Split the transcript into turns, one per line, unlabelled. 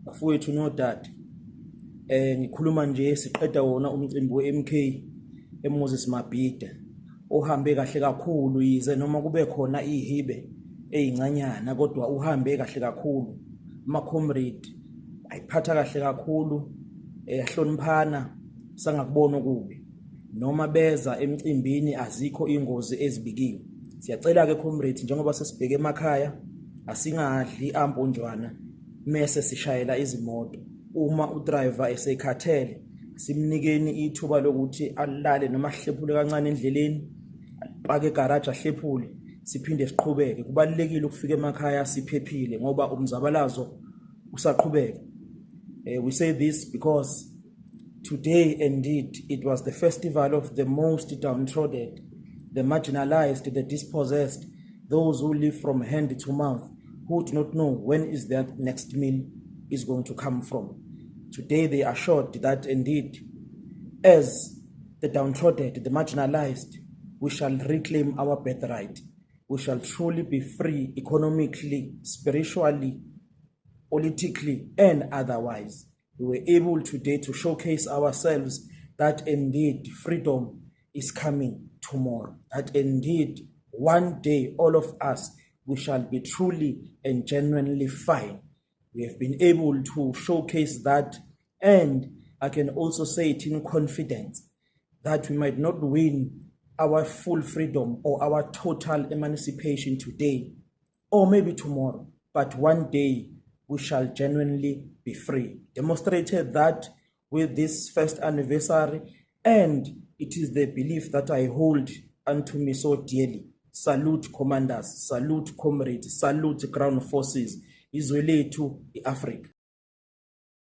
bafowethu nodade. Ngikhuluma nje siqeda wona umcimbi weMK eMoses Mabhida ohambe kahle kakhulu, yize noma kube khona ihibe ezincanyana kodwa uhambe kahle kakhulu. Ama comrade ayiphatha kahle kakhulu, yahloniphana sangakubona kubi. Noma beza emcimbini azikho ingozi ezibikiwe. Siyacela ke comrade, njengoba sesibheke emakhaya asingadli amponjwana mase sishayela izimoto. Uma udriver esekhathele simnikeni ithuba lokuthi alale noma ahlephule kancane endleleni, alipake egarage ahlephule, siphinde siqhubeke. Kubalekile ukufika emakhaya siphephile ngoba umzabalazo usaqhubeka. We say this because today indeed it was the festival of the most downtrodden, the marginalized, the dispossessed, those who live from hand to mouth, who do not know when is their next meal is going to come from. Today they are assured that indeed, as the downtrodden, the marginalized, we shall reclaim our birthright. We shall truly be free economically, spiritually, politically, and otherwise. We were able today to showcase ourselves that indeed freedom is coming tomorrow. That indeed one day all of us, we shall be truly and genuinely fine. We have been able to showcase that, and I can also say it in confidence that we might not win our full freedom or our total emancipation today or maybe tomorrow, but one day we shall genuinely be free. Demonstrated that with this first anniversary, and it is the belief that I hold unto me so dearly. Salute commanders, salute comrades, salute ground forces. Izwe lethu iAfrika.